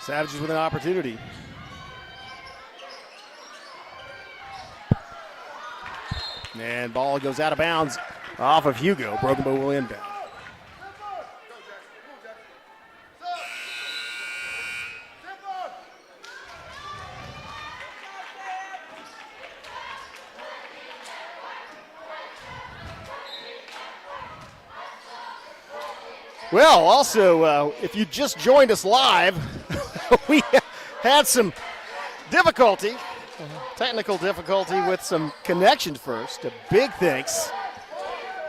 Savages with an opportunity. And ball goes out of bounds off of Hugo. Broken Bow will inbound. Well, also, if you just joined us live, we had some difficulty, technical difficulty with some connections first. A big thanks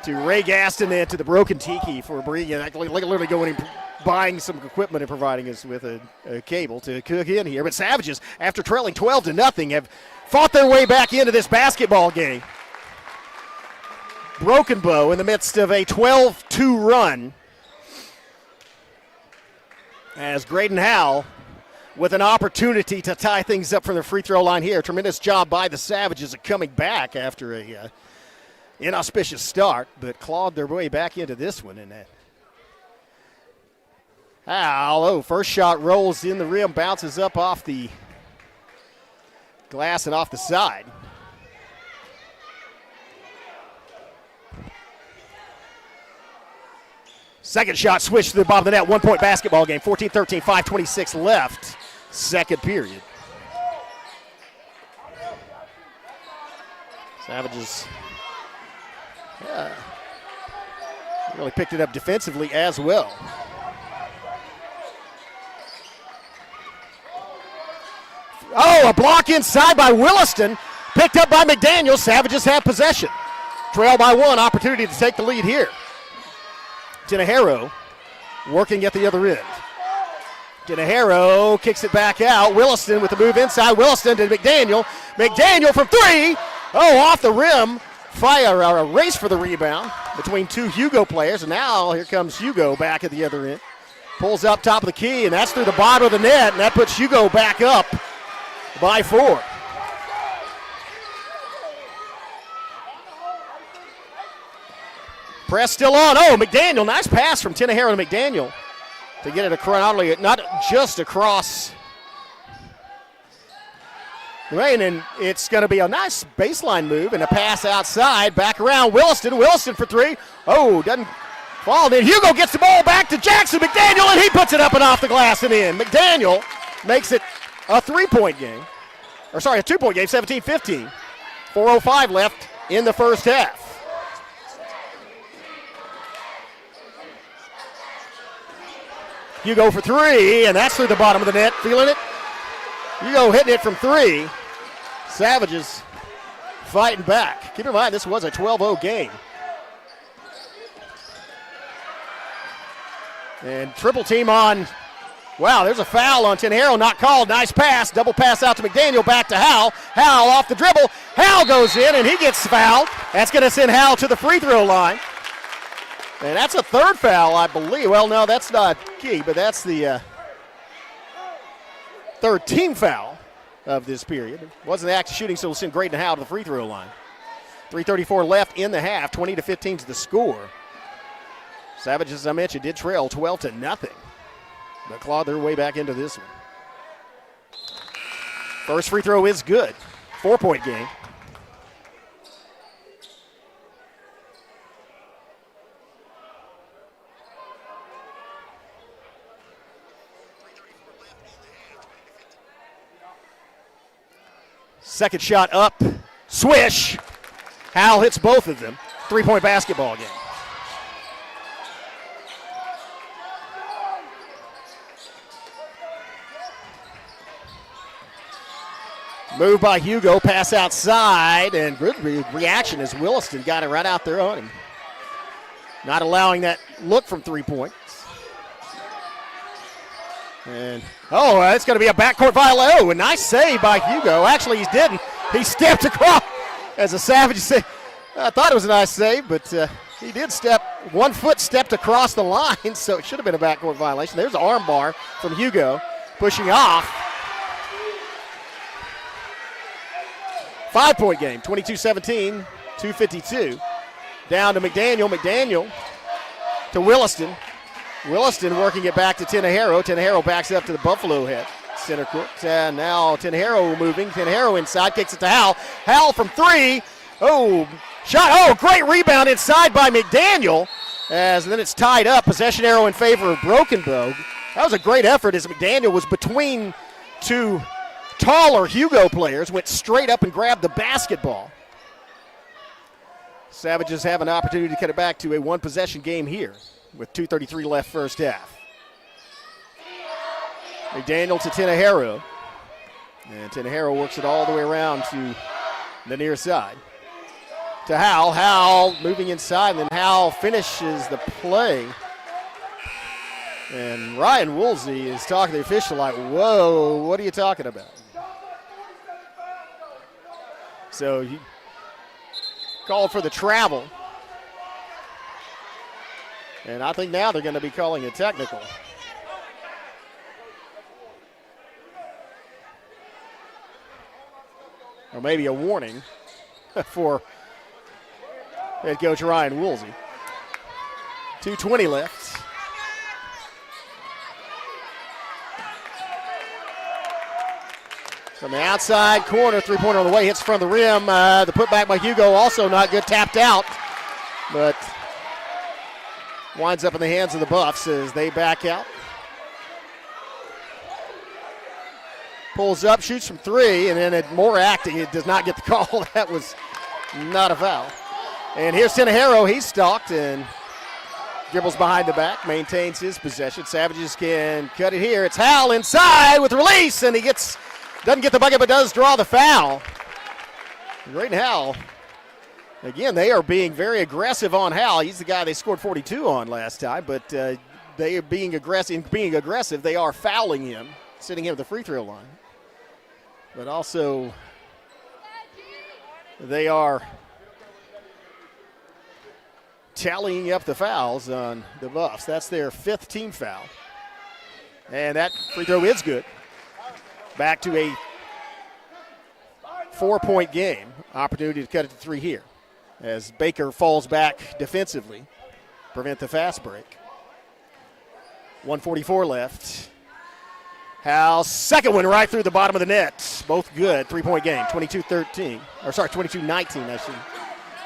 to Ray Gaston and to the Broken Tiki for bringing, literally going and buying some equipment and providing us with a cable to cook in here. But Savages, after trailing 12-0, have fought their way back into this basketball game. Broken Bow in the midst of a 12-2 run, as Graydon Howell with an opportunity to tie things up from the free throw line here. Tremendous job by the Savages of coming back after a inauspicious start, but clawed their way back into this one. And Howell, first shot rolls in the rim, bounces up off the glass and off the side. Second shot switched to the bottom of the net. 1 point basketball game. 14-13, 5:26 left. Second period. Savages really picked it up defensively as well. Oh, a block inside by Williston. Picked up by McDaniel. Savages have possession. Trail by one. Opportunity to take the lead here. Tinajero working at the other end. Tinajero kicks it back out. Williston with the move inside. Williston to McDaniel. McDaniel from three. Oh, off the rim. Fire a race for the rebound between two Hugo players. And now here comes Hugo back at the other end. Pulls up top of the key, and that's through the bottom of the net. And that puts Hugo back up by 4. Press still on. Oh, McDaniel. Nice pass from Tinajero to McDaniel to get it across, not just across the lane. And it's going to be a nice baseline move and a pass outside. Back around Williston. Williston for three. Oh, doesn't fall. Then Hugo gets the ball back to Jackson McDaniel, and he puts it up and off the glass and in. McDaniel makes it a 3-point game. Or sorry, a 2-point game, 17-15. 4:05 left in the first half. Hugo for three, and that's through the bottom of the net. Feeling it? Hugo hitting it from three. Savages fighting back. Keep in mind, this was a 12-0 game. And triple team on, wow, there's a foul on Tinajero, not called. Nice pass, double pass out to McDaniel, back to Howell. Howell off the dribble. Howell goes in, and he gets fouled. That's going to send Howell to the free throw line. And that's a third foul, I believe. Well, no, that's not key, but that's the third team foul of this period. It wasn't the act of shooting, so we'll send Graydon Howell to the free throw line. 3:34 left in the half. 20-15 is the score. Savages, as I mentioned, did trail 12-0, but clawed their way back into this one. First free throw is good. 4-point game. Second shot up, swish. Howell hits both of them. 3-point basketball game. Move by Hugo, pass outside, and good reaction as Williston got it right out there on him. Not allowing that look from 3 points. And, oh, it's going to be a backcourt violation. Oh, a nice save by Hugo. Actually, he didn't. He stepped across as a Savage said. I thought it was a nice save, but he did step. 1 foot stepped across the line, so it should have been a backcourt violation. There's an arm bar from Hugo pushing off. 5-point game, 22-17, 2:52. Down to McDaniel. McDaniel to Williston. Williston working it back to Tenejero. Tenejero backs up to the Buffalo head. Center court. And now Tenejero moving. Tenejero inside, kicks it to Howell. Howell from three. Oh, shot. Oh, great rebound inside by McDaniel. And then it's tied up. Possession arrow in favor of Broken Bow. That was a great effort as McDaniel was between two taller Hugo players, went straight up and grabbed the basketball. Savages have an opportunity to cut it back to a one-possession game here with 2:33 left first half. McDaniel to Tenejero. And Tenejero works it all the way around to the near side. To Howell. Howell moving inside, and then Howell finishes the play. And Ryan Woolsey is talking to the official like, whoa, what are you talking about? So he called for the travel. And I think now they're going to be calling a technical. Or maybe a warning for head coach Ryan Woolsey. 2:20 left. From the outside corner, three-pointer on the way, hits front of the rim. The putback by Hugo also not good, tapped out. But winds up in the hands of the Buffs as they back out. Pulls up, shoots from three, and then more acting. It does not get the call. That was not a foul. And here's Tenejero. He's stalked and dribbles behind the back, maintains his possession. Savages can cut it here. It's Howell inside with release, and he doesn't get the bucket but does draw the foul. Drayton Howell, again, they are being very aggressive on Howell. He's the guy they scored 42 on last time, but they are being aggressive. They are fouling him, sitting him at the free throw line. But also, they are tallying up the fouls on the Buffs. That's their fifth team foul. And that free throw is good. Back to a 4-point game. Opportunity to cut it to three here as Baker falls back defensively, prevent the fast break. 1:44 left. Howell's second one right through the bottom of the net. Both good. 3-point game. 22-13. 22-19, I should.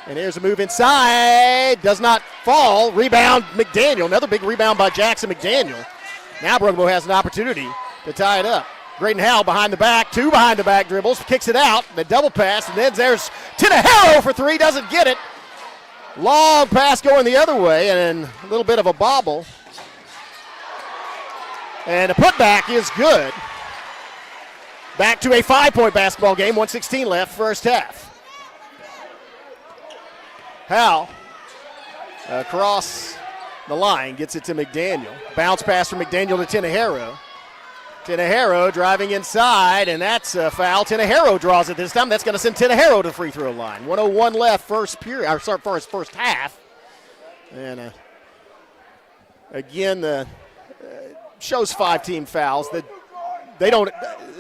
And here's a move inside. Does not fall. Rebound, McDaniel. Another big rebound by Jackson McDaniel. Now Broken Bow has an opportunity to tie it up. Drayton Howell behind the back. Two behind the back dribbles. Kicks it out. The double pass. And then there's Tenejero for three. Doesn't get it. Long pass going the other way. And a little bit of a bobble. And a putback is good. Back to a 5-point basketball game. 1:16 left, first half. Howell across the line gets it to McDaniel. Bounce pass from McDaniel to Tenejero. Tenejero driving inside, and that's a foul. Tenejero draws it this time. That's going to send Tenejero to the free throw line. 1:01 left, first half. And again, shows 5-team fouls. They don't.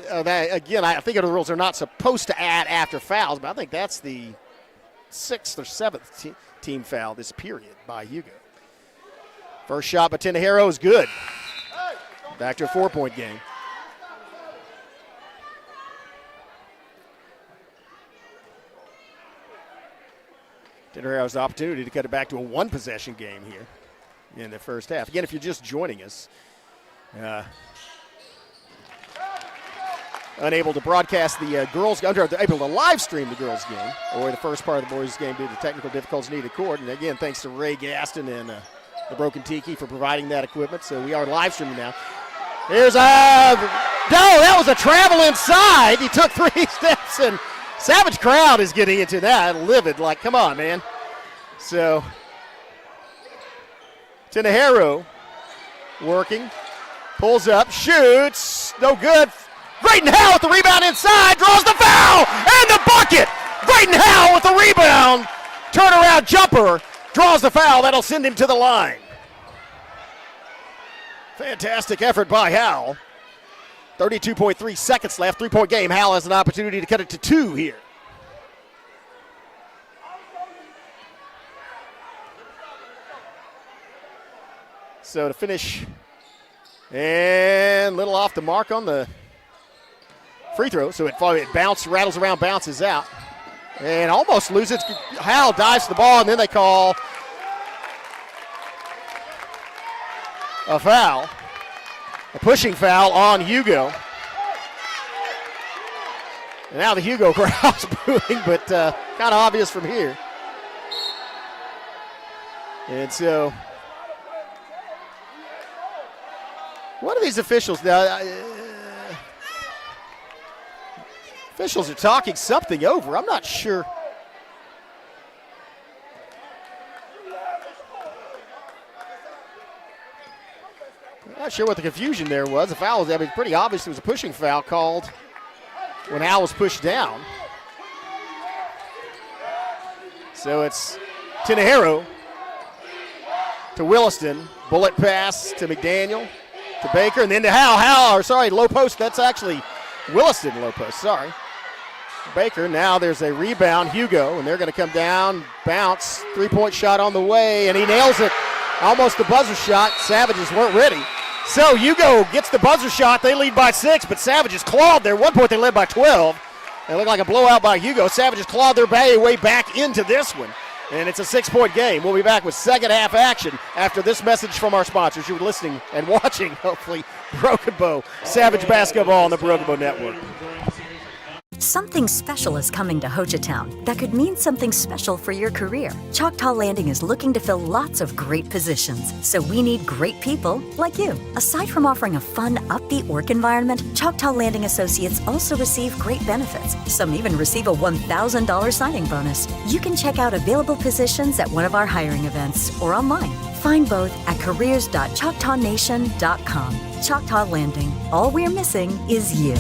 Again, I think the rules are not supposed to add after fouls, but I think that's the 6th or 7th team foul this period by Hugo. First shot by Tenejero is good. Back to a 4-point game. Tenejero has the opportunity to cut it back to a one-possession game here in the first half. Again, if you're just joining us, unable to broadcast the girls' able to live stream the girls' game or the first part of the boys' game due to technical difficulties needed court. And again, thanks to Ray Gaston and the Broken Tiki for providing that equipment. So we are live streaming now. Here's that was a travel inside. He took 3 steps, and Savage crowd is getting into that, livid, like, come on, man. So Tenejero working, pulls up, shoots, no good. Drayton Howell with the rebound inside, draws the foul, and the bucket. Drayton Howell with the rebound, turnaround jumper, draws the foul. That'll send him to the line. Fantastic effort by Howell. 32.3 seconds left, 3-point game. Howell has an opportunity to cut it to 2 here. so to finish, and little off the mark on the free throw. So it rattles around, bounces out, and almost loses. Howell dives to the ball, and then they call a foul, a pushing foul on Hugo. And now the Hugo crowd's booing, but kind of obvious from here. And so, what are these officials now? Officials are talking something over. I'm not sure. I'm not sure what the confusion there was. The foul was, pretty obvious it was a pushing foul called when Al was pushed down. So it's Tinajero to Williston. Bullet pass to McDaniel, to Baker, and then to low post. That's actually Williston low post, sorry. Baker, now there's a rebound, Hugo, and they're going to come down, bounce, three-point shot on the way, and he nails it. Almost the buzzer shot. Savages weren't ready. So Hugo gets the buzzer shot. They lead by 6, but Savages clawed there. At one point they led by 12. It looked like a blowout by Hugo. Savages clawed their way back into this one, and it's a 6-point game. We'll be back with second half action after this message from our sponsors. You're listening and watching, hopefully, Broken Bow Savage Basketball on the Broken Bow Network. Something special is coming to Hochatown that could mean something special for your career. Choctaw Landing is looking to fill lots of great positions, so we need great people like you. Aside from offering a fun, upbeat work environment, Choctaw Landing Associates also receive great benefits. Some even receive a $1,000 signing bonus. You can check out available positions at one of our hiring events or online. Find both at careers.choctawnation.com. Choctaw Landing. All we're missing is you.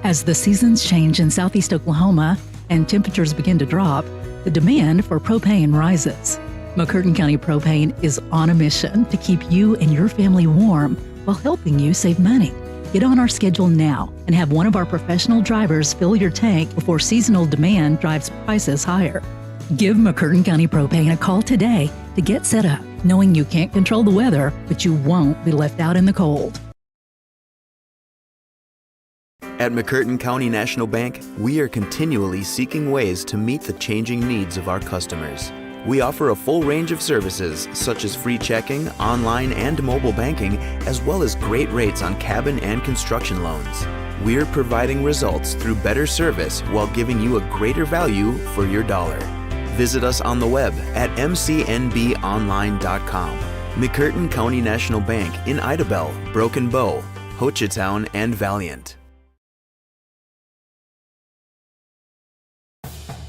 As the seasons change in southeast Oklahoma and temperatures begin to drop, the demand for propane rises. McCurtain County Propane is on a mission to keep you and your family warm while helping you save money. Get on our schedule now and have one of our professional drivers fill your tank before seasonal demand drives prices higher. Give McCurtain County Propane a call today to get set up, knowing you can't control the weather, but you won't be left out in the cold. At McCurtain County National Bank, we are continually seeking ways to meet the changing needs of our customers. We offer a full range of services such as free checking, online and mobile banking, as well as great rates on cabin and construction loans. We're providing results through better service while giving you a greater value for your dollar. Visit us on the web at mcnbonline.com. McCurtain County National Bank in Idabel, Broken Bow, Hochatown, and Valiant.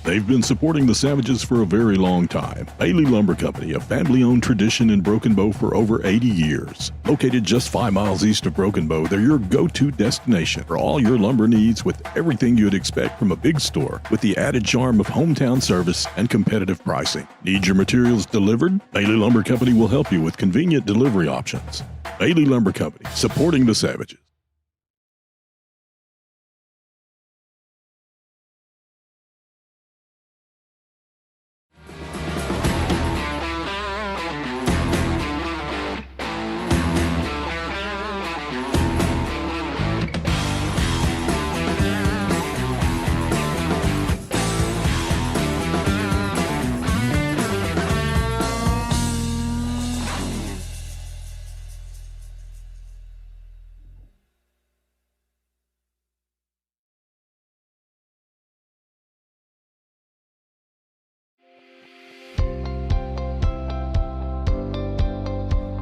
They've been supporting the Savages for a very long time. Bailey Lumber Company, a family-owned tradition in Broken Bow for over 80 years. Located just 5 miles east of Broken Bow, they're your go-to destination for all your lumber needs with everything you'd expect from a big store, with the added charm of hometown service and competitive pricing. Need your materials delivered? Bailey Lumber Company will help you with convenient delivery options. Bailey Lumber Company, supporting the Savages.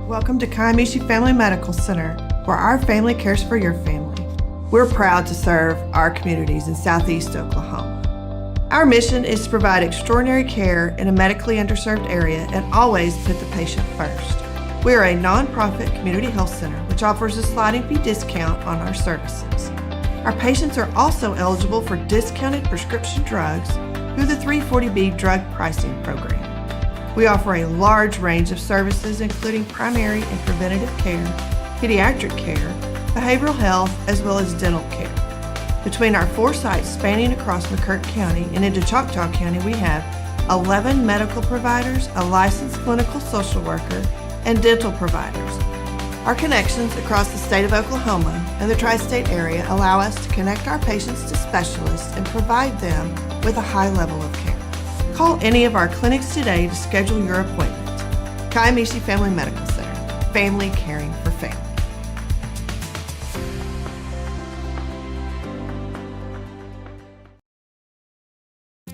Welcome to Kiamichi Family Medical Center, where our family cares for your family. We're proud to serve our communities in Southeast Oklahoma. Our mission is to provide extraordinary care in a medically underserved area and always put the patient first. We are a nonprofit community health center which offers a sliding fee discount on our services. Our patients are also eligible for discounted prescription drugs through the 340B drug pricing program. We offer a large range of services including primary and preventative care, pediatric care, behavioral health, as well as dental care. Between our 4 sites spanning across McCurtain County and into Choctaw County, we have 11 medical providers, a licensed clinical social worker, and dental providers. Our connections across the state of Oklahoma and the tri-state area allow us to connect our patients to specialists and provide them with a high level of care. Call any of our clinics today to schedule your appointment. Kiamichi Family Medical Center, family caring for family.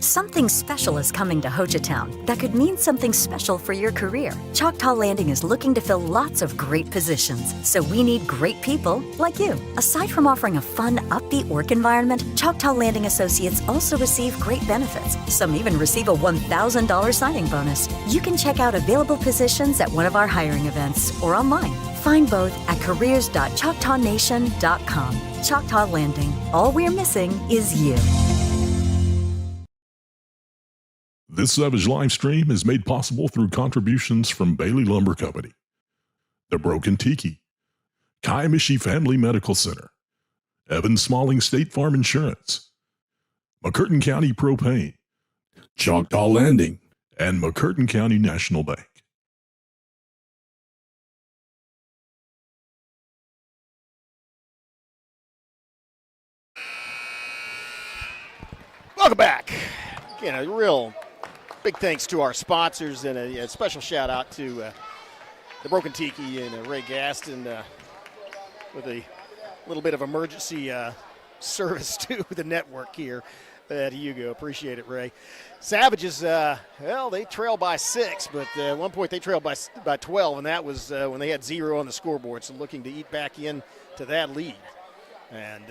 Something special is coming to Hochatown that could mean something special for your career. Choctaw Landing is looking to fill lots of great positions, so we need great people like you. Aside from offering a fun, upbeat work environment, Choctaw Landing Associates also receive great benefits. Some even receive a $1,000 signing bonus. You can check out available positions at one of our hiring events or online. Find both at careers.choctawnation.com. Choctaw Landing. All we're missing is you. This Savage live stream is made possible through contributions from Bailey Lumber Company, The Broken Tiki, Kiamichi Family Medical Center, Evans Smalling State Farm Insurance, McCurtain County Propane, Choctaw Landing, and McCurtain County National Bank. Welcome back. Again, a real big thanks to our sponsors and a special shout out to the Broken Tiki and Ray Gaston with a little bit of emergency service to the network here at Hugo. Appreciate it, Ray. Savages, well, they trail by 6, but at one point they trailed by 12, and that was when they had 0 on the scoreboard, so looking to eat back in to that lead. And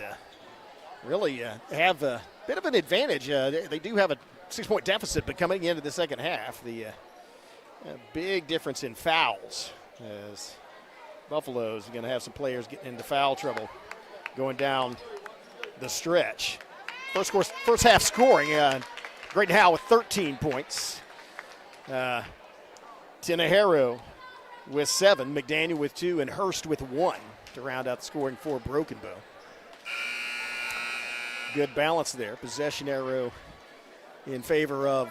really have a bit of an advantage. They do have a 6-point deficit, but coming into the second half, the big difference in fouls as Buffalo's going to have some players getting into foul trouble going down the stretch. First half scoring, Great Howell with 13 points. Tinahero with 7, McDaniel with 2, and Hurst with 1 to round out the scoring for Broken Bow. Good balance there. Possession arrow in favor of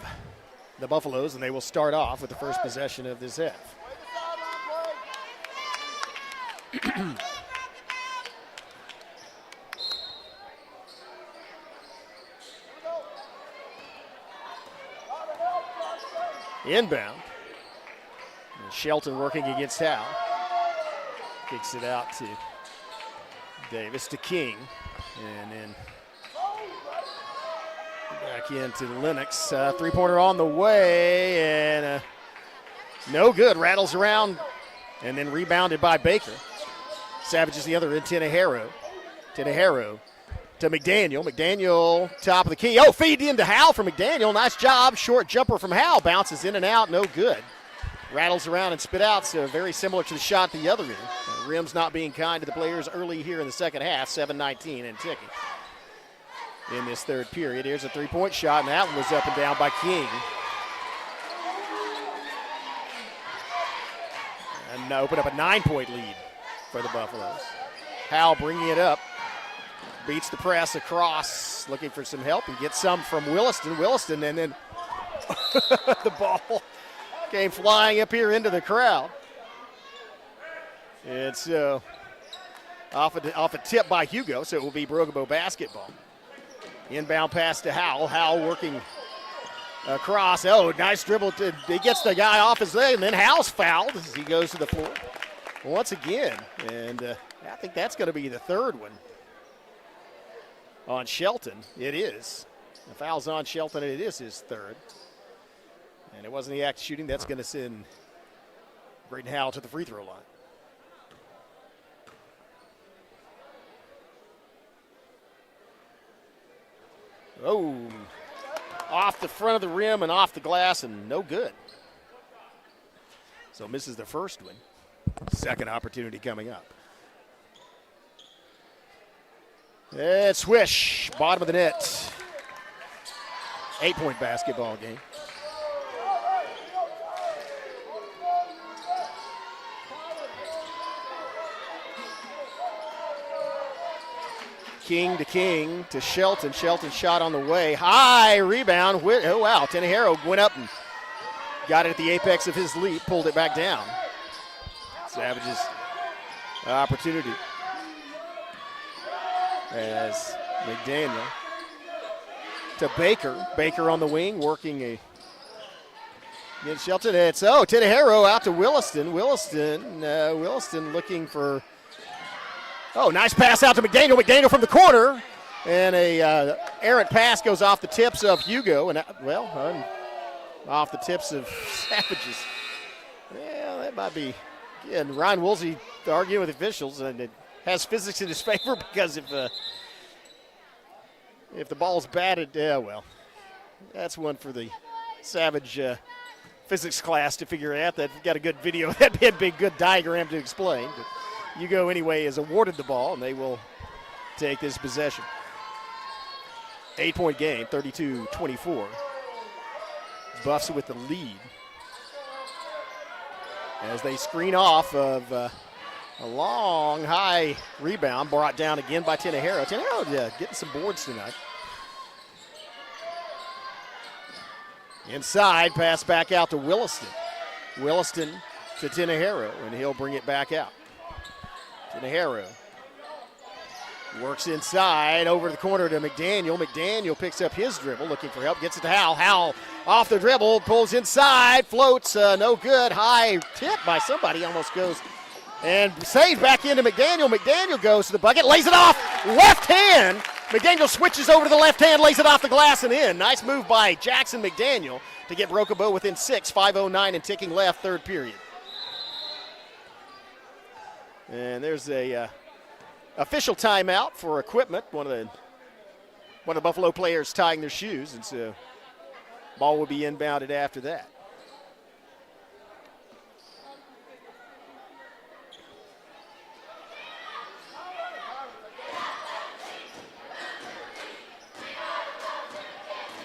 the Buffaloes, and they will start off with the first possession of this half. Inbound. And Shelton working against Howe. Kicks it out to Davis to King, and then back into Lennox. Three-pointer on the way, and no good. Rattles around, and then rebounded by Baker. Savage is the other in Tinahero. Tinahero to McDaniel. McDaniel, top of the key. Oh, feed into Howell from McDaniel. Nice job. Short jumper from Howell. Bounces in and out. No good. Rattles around and spit out, so very similar to the shot the other end. Rims not being kind to the players early here in the second half. 7-19 and ticking in this third period. Here's a three-point shot, and that one was up and down by King. And open up a 9-point lead for the Buffaloes. Howell bringing it up. Beats the press across, looking for some help, and gets some from Williston. Williston, and then the ball came flying up here into the crowd. It's off a tip by Hugo, so it will be Broken Bow basketball. Inbound pass to Howell. Howell working across. Oh, nice dribble. He gets the guy off his leg, and then Howell's fouled as he goes to the floor once again. And I think that's going to be the third one on Shelton. It is. The foul's on Shelton, and it is his third. And it wasn't the act of shooting. That's going to send Braden Howell to the free throw line. Oh, off the front of the rim and off the glass, and no good. So misses the first one. Second opportunity coming up. And swish, bottom of the net. 8-point basketball game. King to Shelton. Shelton shot on the way. High rebound. Oh, wow. Tenejero went up and got it at the apex of his leap, pulled it back down. Savages opportunity as McDaniel to Baker. Baker on the wing working against Shelton. It's Tenejero out to Williston. Williston looking for nice pass out to McDaniel. McDaniel from the corner. And a errant pass goes off the tips of Hugo. And, off the tips of Savages. Yeah, that might be. Again, Ryan Woolsey arguing with officials, and it has physics in his favor because if the ball's batted, that's one for the Savage physics class to figure out. That got a good video. That'd be a big, good diagram to explain. But Hugo, anyway, is awarded the ball, and they will take this possession. 8-point game, 32-24. Buffs with the lead as they screen off of a long, high rebound brought down again by Tenejero. Tenejero getting some boards tonight. Inside, pass back out to Williston. Williston to Tenejero, and he'll bring it back out. Tenejero works inside, over the corner to McDaniel. McDaniel picks up his dribble, looking for help, gets it to Howell. Howell off the dribble, pulls inside, floats, no good. High tip by somebody, almost goes and saves back into McDaniel. McDaniel goes to the bucket, lays it off, left hand. McDaniel switches over to the left hand, lays it off the glass and in. Nice move by Jackson McDaniel to get Broken-Bow within 6, 5:09 and ticking left, third period. And there's a official timeout for equipment. One of the Buffalo players tying their shoes, and so ball will be inbounded after that.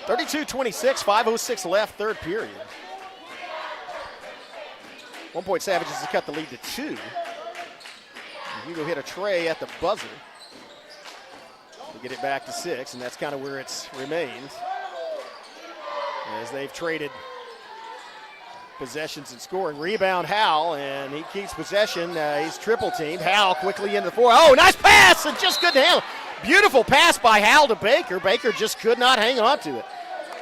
(32-26), 5:06 left, third period. 1 point Savages to cut the lead to 2. Hugo hit a tray at the buzzer to get it back to 6, and that's kind of where it's remained as they've traded possessions and scoring. Rebound Howell, and he keeps possession. He's triple teamed. Howell quickly into the floor. Oh, nice pass, and just couldn't handle. Beautiful pass by Howell to Baker. Baker just could not hang on to it.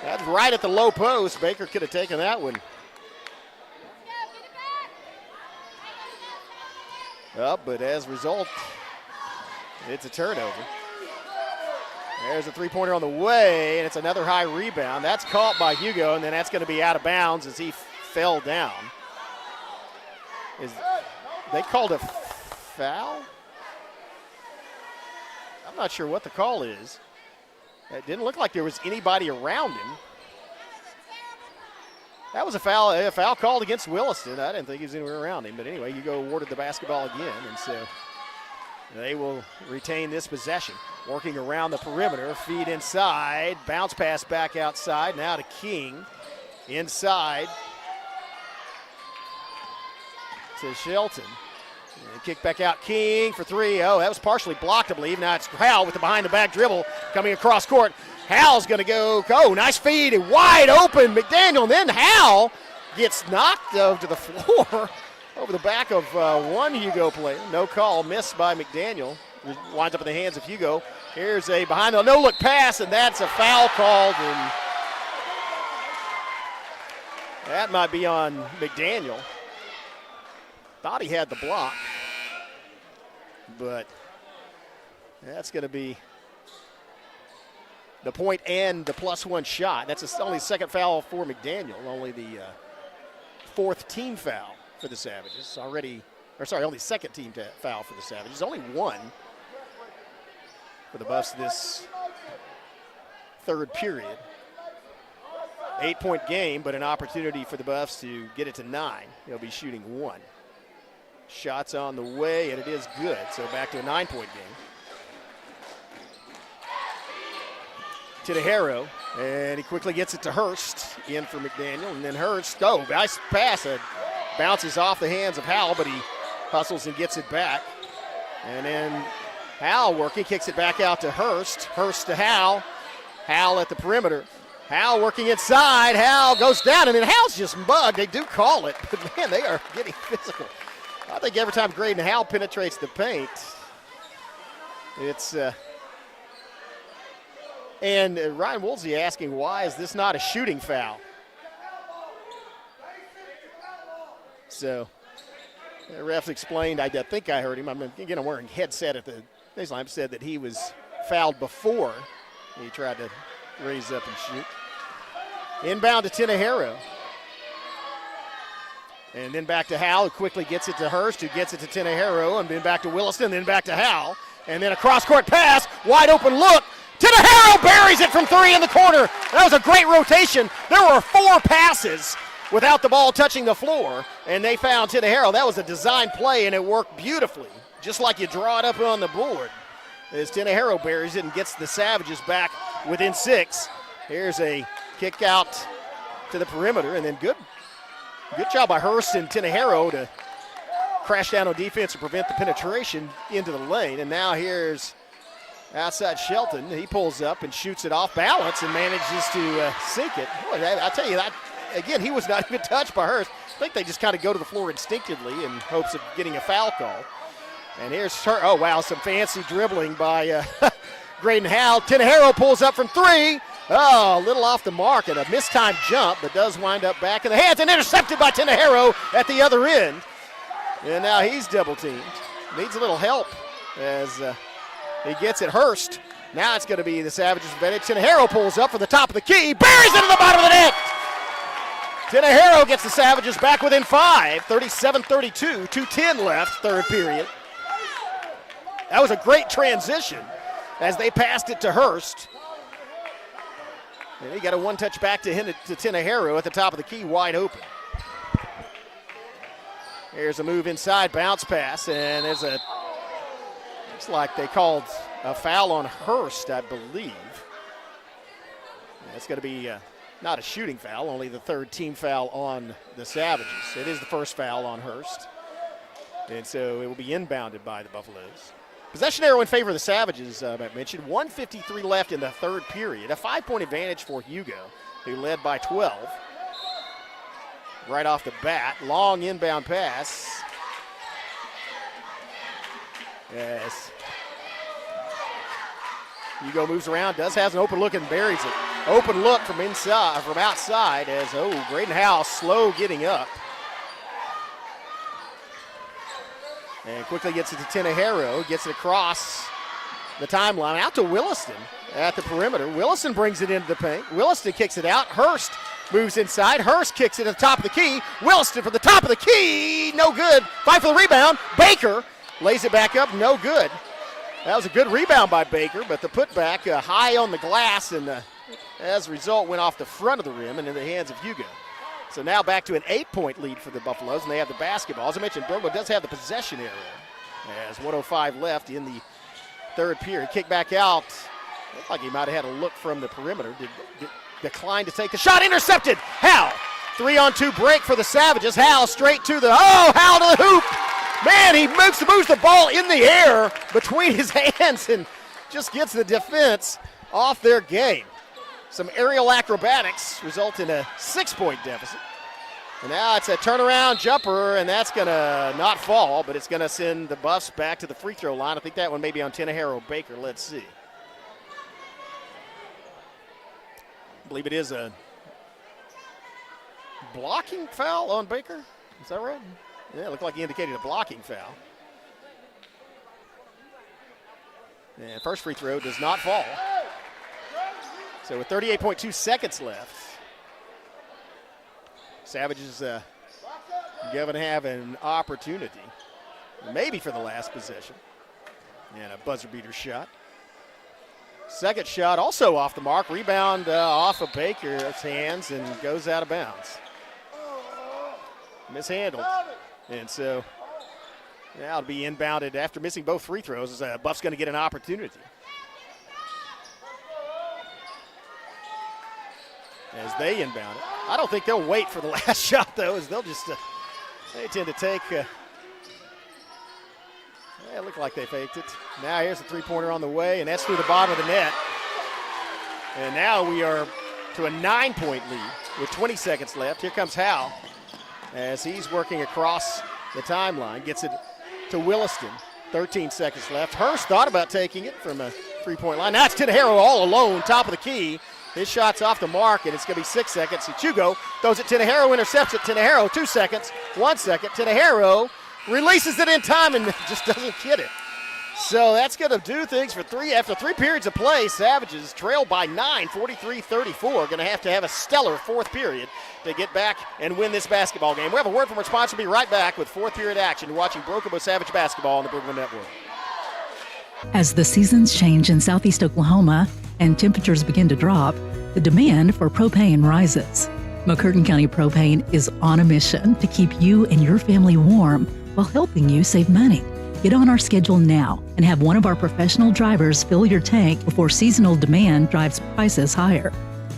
That's right at the low post. Baker could have taken that one. But as a result, it's a turnover. There's a three-pointer on the way, and it's another high rebound. That's caught by Hugo, and then that's going to be out of bounds as he fell down. They called a foul? I'm not sure what the call is. It didn't look like there was anybody around him. That was a foul called against Williston. I didn't think he was anywhere around him. But anyway, Hugo awarded the basketball again. And so they will retain this possession. Working around the perimeter, feed inside, bounce pass back outside. Now to King, inside to Shelton. And kick back out, King for 3. Oh, that was partially blocked, I believe. Now it's Howell with the behind-the-back dribble coming across court. Howell's going to go. Oh, nice feed. Wide open. McDaniel. And then Howell gets knocked to the floor over the back of one Hugo player. No call. Missed by McDaniel. Winds up in the hands of Hugo. Here's a behind the no-look pass, and that's a foul called. And that might be on McDaniel. Thought he had the block. But that's going to be the point and the +1 shot. That's only the second foul for McDaniel, only the fourth team foul for the Savages. Only second team foul for the Savages. Only one for the Buffs this third period. 8-point game, but an opportunity for the Buffs to get it to 9. They'll be shooting 1. Shots on the way, and it is good. So back to a 9-point game. Tenejero, and he quickly gets it to Hurst, in for McDaniel, and then Hurst, nice pass. It bounces off the hands of Howell, but he hustles and gets it back. And then Howell working, kicks it back out to Hurst. Hurst to Howell. Howell at the perimeter. Howell working inside. Howell goes down, and then Howell's just mugged. They do call it, but man, they are getting physical. I think every time Graydon Howell penetrates the paint, it's and Ryan Woolsey asking, why is this not a shooting foul? So the ref explained, I think I heard him, I'm wearing headset at the baseline, said that he was fouled before he tried to raise up and shoot. Inbound to Tinahero. And then back to Howell, who quickly gets it to Hurst, who gets it to Tinahero, and then back to Williston, then back to Howell. And then a cross-court pass, wide open look. Tinahero buries it from three in the corner. That was a great rotation. There were 4 passes without the ball touching the floor, and they found Tinahero. That was a design play, and it worked beautifully, just like you draw it up on the board. As Tinahero buries it and gets the Savages back within 6. Here's a kick out to the perimeter, and then good job by Hurst and Tinahero to crash down on defense to prevent the penetration into the lane. And now here's outside Shelton. He pulls up and shoots it off balance and manages to sink it. Boy, I tell you, that again, he was not even touched by Hurst. I think they just kind of go to the floor instinctively in hopes of getting a foul call. And here's oh wow, some fancy dribbling by Graydon Howell. Tinahero pulls up from 3. Oh, a little off the mark and a mistimed jump, but does wind up back in the hands and intercepted by Tinahero at the other end. And now he's double teamed. Needs a little help as he gets it. Hurst. Now it's going to be the Savages' advantage. Tinahero pulls up for the top of the key, buries it in the bottom of the net. Tinahero gets the Savages back within 5, 37-32, 2:10 left, third period. That was a great transition as they passed it to Hurst. And he got a one-touch back to Tinahero at the top of the key, wide open. Here's a move inside, bounce pass, and there's looks like they called a foul on Hurst, I believe. It's going to be not a shooting foul, only the third team foul on the Savages. It is the first foul on Hurst, and so it will be inbounded by the Buffaloes. Possession arrow in favor of the Savages, I mentioned. 1:53 left in the third period. A 5-point advantage for Hugo, who led by 12. Right off the bat, long inbound pass. Yes. Hugo moves around, has an open look and buries it. Open look from outside as, Graydon Howell slow getting up. And quickly gets it to Tinahero, gets it across the timeline, out to Williston at the perimeter. Williston brings it into the paint. Williston kicks it out. Hurst moves inside. Hurst kicks it at the top of the key. Williston for the top of the key. No good. Fight for the rebound. Baker lays it back up. No good. That was a good rebound by Baker, but the putback high on the glass, and as a result went off the front of the rim and in the hands of Hugo. So now back to an 8-point lead for the Buffaloes, and they have the basketball. As I mentioned, Burgo does have the possession area as 1:05 left in the third period. Kick back out. Looked like he might have had a look from the perimeter. Declined to take the shot. Intercepted. Howell. 3-on-2 break for the Savages. Howell straight to the, Howell to the hoop. Man, he moves the ball in the air between his hands and just gets the defense off their game. Some aerial acrobatics result in a 6-point deficit. And now it's a turnaround jumper, and that's going to not fall, but it's going to send the Buffs back to the free throw line. I think that one may be on Tinahero Baker. Let's see. I believe it is a blocking foul on Baker. Is that right? Yeah, it looked like he indicated a blocking foul. And first free throw does not fall. So with 38.2 seconds left, Savages going to have an opportunity, maybe for the last possession. And a buzzer beater shot. Second shot also off the mark. Rebound off of Baker's hands and goes out of bounds. Mishandled. And so now it'll be inbounded after missing both free throws. Buff's going to get an opportunity. As they inbound it. I don't think they'll wait for the last shot, though, as they'll just they tend to take Yeah, it looked like they faked it. Now here's a three-pointer on the way, and that's through the bottom of the net. And now we are to a 9-point lead with 20 seconds left. Here comes Howell as he's working across the timeline. Gets it to Williston. 13 seconds left. Hurst thought about taking it from a three-point line. Now it's Tenejero all alone, top of the key. His shot's off the mark, and it's going to be 6 seconds. Hugo throws it. Tenejero intercepts it. Tenejero, 2 seconds, 1 second. Tenejero releases it in time and just doesn't get it. So that's going to do things for three. After 3 periods of play, Savages trail by 9, 43-34. Going to have a stellar fourth period to get back and win this basketball game. We have a word from our sponsor. We'll be right back with fourth period action. Watching Broken Bow Savage basketball on the Brookman Network. As the seasons change in southeast Oklahoma and temperatures begin to drop, the demand for propane rises. McCurtain County Propane is on a mission to keep you and your family warm while helping you save money. Get on our schedule now and have one of our professional drivers fill your tank before seasonal demand drives prices higher.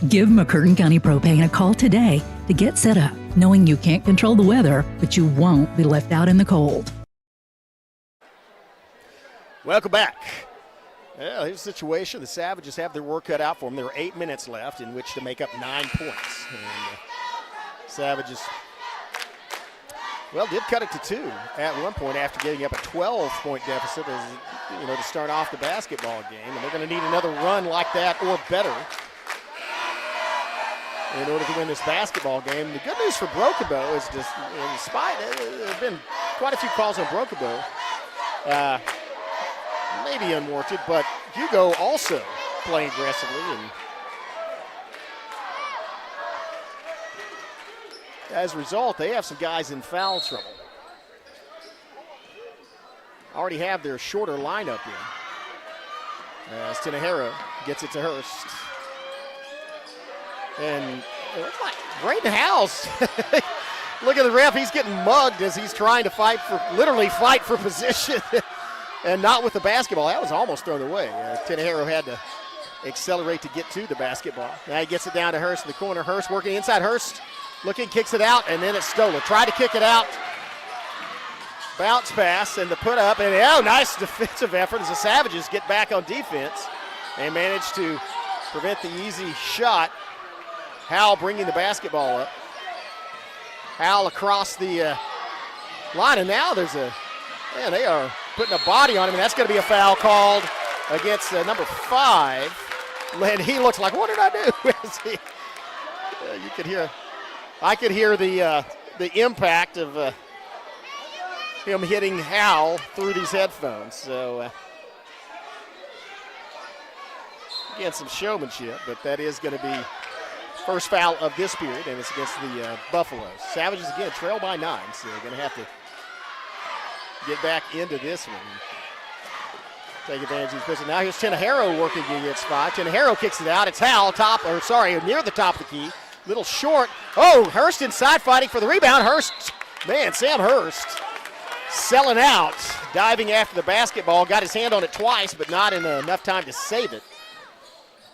Give McCurtain County Propane a call today to get set up, knowing you can't control the weather, but you won't be left out in the cold. Welcome back. Well, here's the situation. The Savages have their work cut out for them. There are 8 minutes left in which to make up 9 points. And Savages, well, did cut it to 2 at one point after getting up a 12-point deficit as, to start off the basketball game. And they're going to need another run like that or better in order to win this basketball game. The good news for Broken Bow is just, despite there have been quite a few calls on Broken Bow, maybe unwarranted, but Hugo also playing aggressively. And as a result, they have some guys in foul trouble. Already have their shorter lineup in. As Tenejero gets it to Hurst. And it looks like Braden Howell's. Look at the ref. He's getting mugged as he's trying to literally fight for position. And not with the basketball. That was almost thrown away. Tenejero had to accelerate to get to the basketball. Now he gets it down to Hurst in the corner. Hurst working inside. Hurst looking, kicks it out, and then it's stolen. Tried to kick it out. Bounce pass and the put up. And nice defensive effort as the Savages get back on defense and manage to prevent the easy shot. Howell bringing the basketball up. Howell across the line, and now they are putting a body on him, and that's going to be a foul called against number 5. And he looks like, what did I do? I could hear the impact of him hitting Howell through these headphones. So, again, some showmanship, but that is going to be first foul of this period, and it's against the Buffaloes. Savages, again, trail by 9, so they're going to have to get back into this one. Take advantage of these pitches. Now here's Tenejero working against 5. Tenejero kicks it out. It's Howell near the top of the key. Little short. Oh, Hurst inside fighting for the rebound. Sam Hurst selling out, diving after the basketball. Got his hand on it twice, but not in enough time to save it.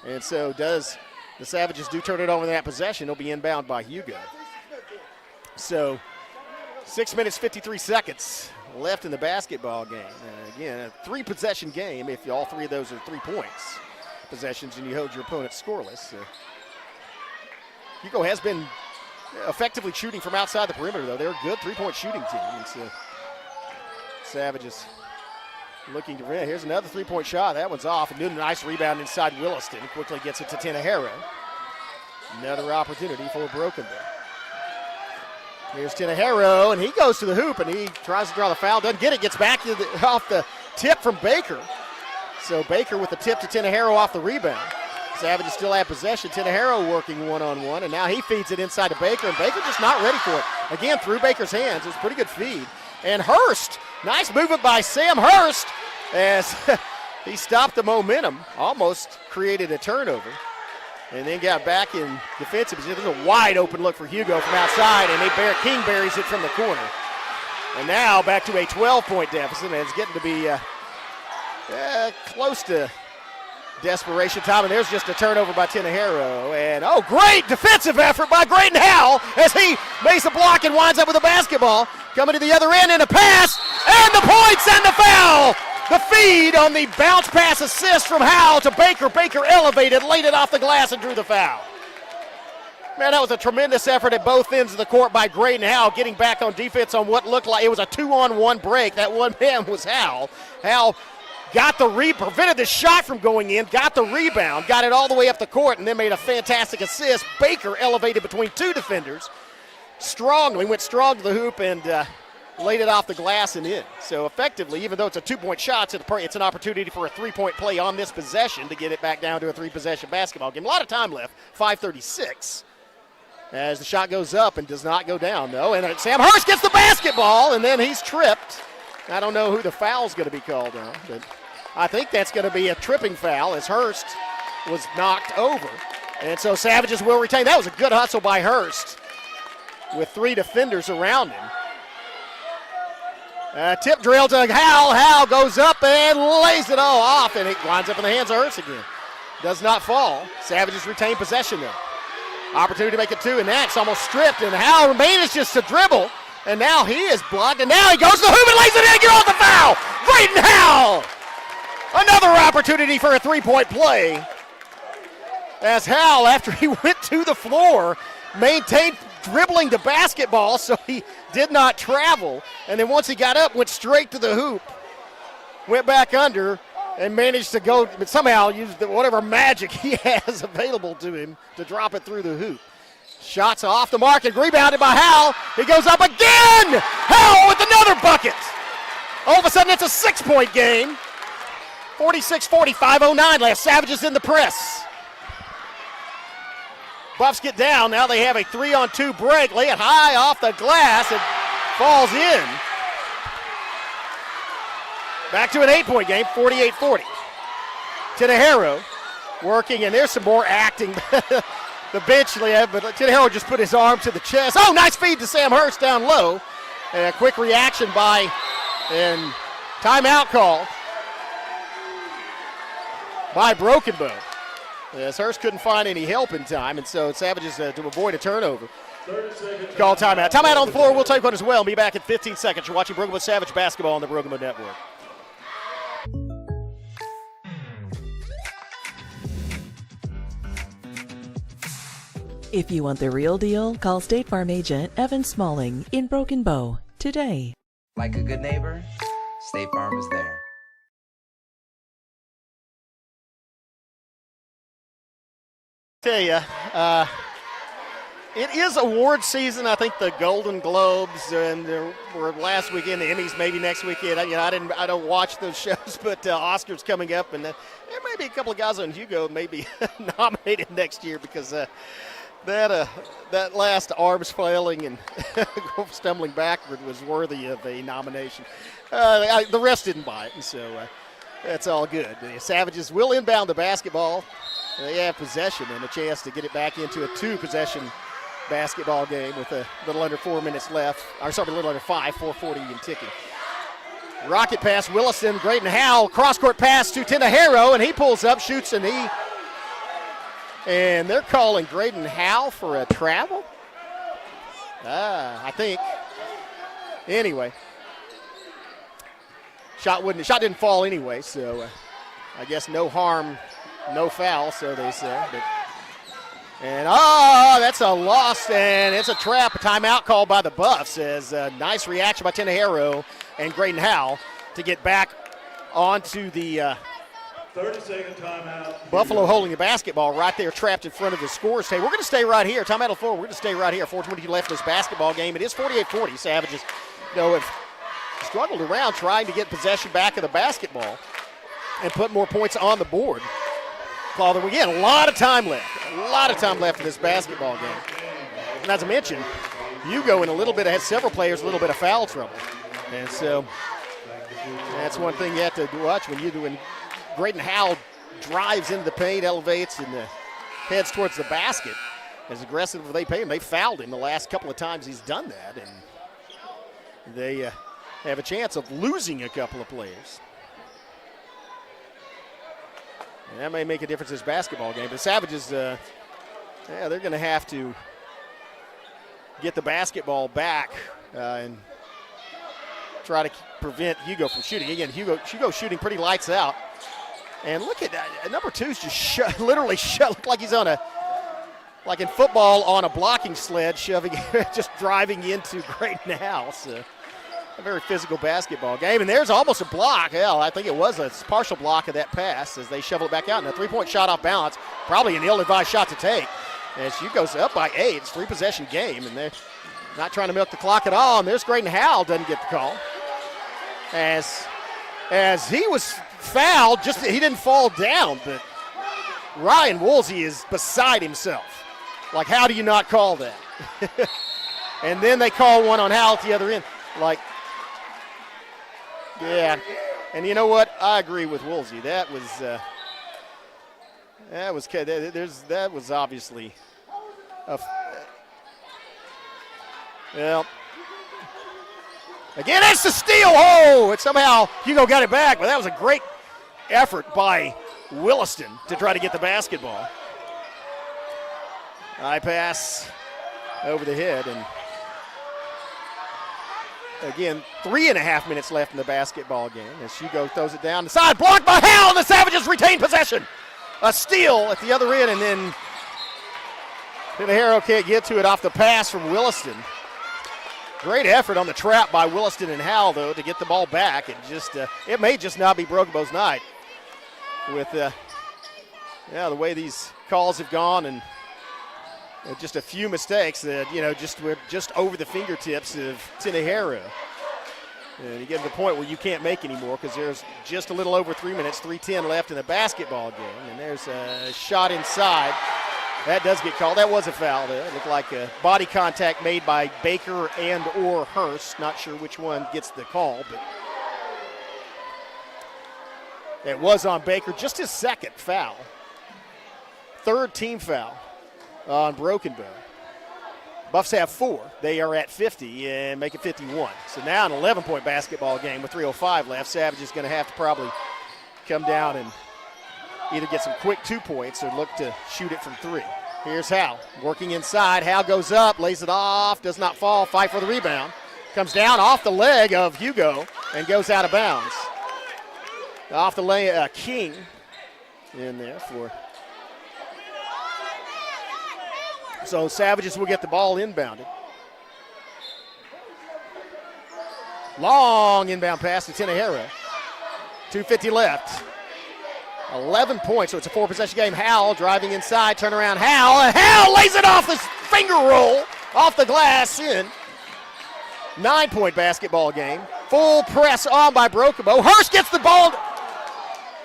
And so the Savages do turn it over in that possession. It'll be inbound by Hugo. So 6 minutes, 53 seconds left in the basketball game. Again, a 3-possession game if all 3 of those are 3 points possessions and you hold your opponent scoreless. Hugo has been effectively shooting from outside the perimeter, though. They're a good 3-point shooting team. And so Savages looking to win. Here's another 3-point shot. That one's off. And a nice rebound inside Williston. Quickly gets it to Tenejero. Another opportunity for Broken Bow. Here's Tenejero, and he goes to the hoop, and he tries to draw the foul. Doesn't get it. Gets back off the tip from Baker. So Baker with the tip to Tenejero off the rebound. Savages still have possession. Tenejero working one-on-one, and now he feeds it inside to Baker, and Baker just not ready for it. Again, through Baker's hands. It was a pretty good feed. And Hurst, nice movement by Sam Hurst as he stopped the momentum, almost created a turnover, and then got back in defensive position. There's a wide open look for Hugo from outside, and King buries it from the corner. And now back to a 12-point deficit, and it's getting to be close to desperation time, and there's just a turnover by Tenejero. And, great defensive effort by Graydon Howell as he makes a block and winds up with a basketball. Coming to the other end in a pass, and the points and the foul. The feed on the bounce pass assist from Howell to Baker. Baker elevated, laid it off the glass, and drew the foul. Man, that was a tremendous effort at both ends of the court by Graydon Howell, getting back on defense on what looked like it was a 2-on-1 break. That one man was Howell. Howell got the prevented the shot from going in, got the rebound, got it all the way up the court, and then made a fantastic assist. Baker elevated between two defenders strongly, went strong to the hoop, and laid it off the glass and in. So effectively, even though it's a 2-point shot, it's an opportunity for a 3-point play on this possession to get it back down to a 3-possession basketball game. A lot of time left, 5:36. As the shot goes up and does not go down, though. And Sam Hurst gets the basketball, and then he's tripped. I don't know who the foul's going to be called on, but I think that's going to be a tripping foul as Hurst was knocked over. And so Savages will retain. That was a good hustle by Hurst with 3 defenders around him. Tip drill to Howell. Howell goes up and lays it all off, and it winds up in the hands of Hurst again. Does not fall. Savages retain possession, though. Opportunity to make it 2, and that's almost stripped, and Howell manages to dribble, and now he is blocked, and now he goes to the hoop and lays it in and get off the foul. Graydon Howell! Another opportunity for a 3-point play. As Howell, after he went to the floor, maintained dribbling the basketball, so he did not travel, and then once he got up, went straight to the hoop, went back under, and managed to go, but somehow used whatever magic he has available to him to drop it through the hoop. Shots off the mark and rebounded by Howell. He goes up again! Howell with another bucket! All of a sudden, it's a 6-point game. 46-40, 5:09 left. Savages in the press. Buffs get down. Now they have a 3-on-2 break. Lay it high off the glass. It falls in. Back to an 8-point game, 48-40. Tenejero working, and there's some more acting. The bench left, but Tenejero just put his arm to the chest. Oh, nice feed to Sam Hurst down low. And a quick reaction and timeout call by Broken Bow. As Hurst couldn't find any help in time, and so Savages to avoid a turnover. Call timeout. Timeout on the floor. We'll take one as well. Be back in 15 seconds. You're watching Broken Bow Savage basketball on the Broken Bow Network. If you want the real deal, call State Farm agent Evan Smalling in Broken Bow today. Like a good neighbor, State Farm is there. Tell you, it is award season. I think the Golden Globes and were last weekend, the Emmys maybe next weekend. I don't watch those shows, but Oscars coming up, and there may be a couple of guys on Hugo maybe nominated next year because that last arms flailing and stumbling backward was worthy of a nomination. The rest didn't buy it, and so that's all good. The Savages will inbound the basketball. They have possession and a chance to get it back into a 2-possession basketball game with a little under 4 minutes left. A little under 5, 4:40 and ticking. Rocket pass, Willison, Graydon Howell, cross-court pass to Tenejero, and he pulls up, shoots, and they're calling Graydon Howell for a travel? I think. Anyway. Shot didn't fall anyway, so I guess no harm, no foul, so they say. That's a loss, and it's a trap. A timeout called by the Buffs as a nice reaction by Tenejero and Graydon Howell to get back onto the 30-second timeout. Buffalo holding the basketball right there, trapped in front of the scores table. We're going to stay right here. Timeout on the floor. We're going to stay right here. 4:22 left in this basketball game. It is 48-40. Savages, have struggled around trying to get possession back of the basketball and put more points on the board. Father, again, a lot of time left. A lot of time left in this basketball game. And as I mentioned, Hugo has several players a little bit of foul trouble. And so that's one thing you have to watch when Graydon Howell drives into the paint, elevates, and heads towards the basket. As aggressive as they pay him, they fouled him the last couple of times he's done that. And they have a chance of losing a couple of players. And that may make a difference in this basketball game. But Savages, they're going to have to get the basketball back and try to prevent Hugo from shooting. Again, Hugo shooting pretty lights out. And look at that. Number 2's just literally looked like he's on like in football on a blocking sled, just driving into Graydon House. A very physical basketball game. And there's almost a block. Hell, I think it was a partial block of that pass as they shovel it back out. And a three-point shot off balance, probably an ill-advised shot to take. And Hugo's up by 8. It's a 3-possession game, and they're not trying to milk the clock at all. And there's Graydon Howell doesn't get the call. As he was fouled, he didn't fall down, but Ryan Woolsey is beside himself. Like, how do you not call that? And then they call one on Howell at the other end. Like, yeah. And you know what? I agree with Woolsey. That was obviously well. Again, it's the steal. Oh, and somehow Hugo got it back, but that was a great effort by Williston to try to get the basketball. High pass over the head, and again, 3.5 minutes left in the basketball game as Hugo throws it down the side, blocked by Howell, and the Savages retain possession. A steal at the other end, and then Tinahero can't get to it off the pass from Williston. Great effort on the trap by Williston and Howell, though, to get the ball back. It may just not be Broken Bow's night with the way these calls have gone and just a few mistakes that, we're just over the fingertips of Tinahero. And you get to the point where you can't make anymore because there's just a little over 3 minutes, 3:10 left in the basketball game. And there's a shot inside. That does get called. That was a foul there. It looked like a body contact made by Baker and or Hurst. Not sure which one gets the call, but it was on Baker. Just his second foul. Third team foul on Broken Bow. Buffs have 4. They are at 50 and make it 51. So now an 11-point basketball game with 3:05 left. Savage is going to have to probably come down and either get some quick 2 points or look to shoot it from 3. Here's Howell working inside. Howell goes up, lays it off, does not fall, fight for the rebound. Comes down off the leg of Hugo and goes out of bounds. Off the leg, King in there for. So Savages will get the ball inbounded. Long inbound pass to Tinahero. 2:50 left. 11 points, so it's a 4-possession game. Howell driving inside, turnaround. Howell lays it off the finger roll, off the glass in. 9-point basketball game. Full press on by Broken Bow. Hurst gets the ball,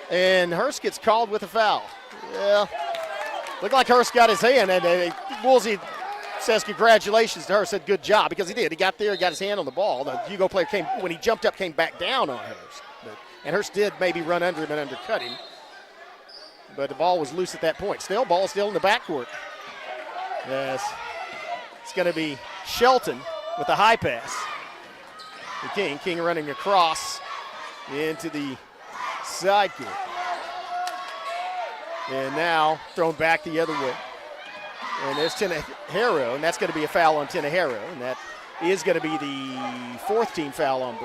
and Hurst gets called with a foul. Yeah, looked like Hurst got his hand, and Woolsey says congratulations to Hurst, said good job, because he did. He got there, got his hand on the ball. The Hugo player when he jumped up, came back down on Hurst. And Hurst did maybe run under him and undercut him. But the ball was loose at that point. Ball still in the backcourt. Yes. It's going to be Shelton with the high pass. King running across into the side court. And now thrown back the other way. And there's Tinahero, and that's going to be a foul on Tinahero. And that is going to be the 5th team foul on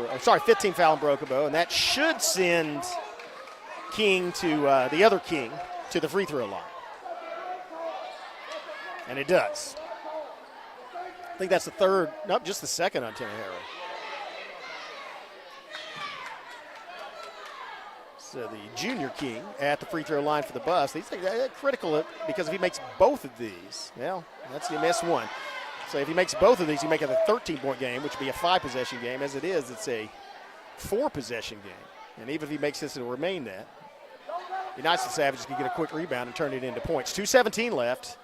Broken Bow. And that should send King to the other King to the free throw line. And it does. I think that's the third, nope, just the second on Tinahero. So the junior King at the free throw line for the Buffs. He's critical because if he makes both of these, well, he missed one. So if he makes both of these, he makes it a 13-point game, which would be a 5-possession game. As it is, it's a 4-possession game. And even if he makes this, it'll remain that. Be nice if Savages could get a quick rebound and turn it into points. 2:17 left.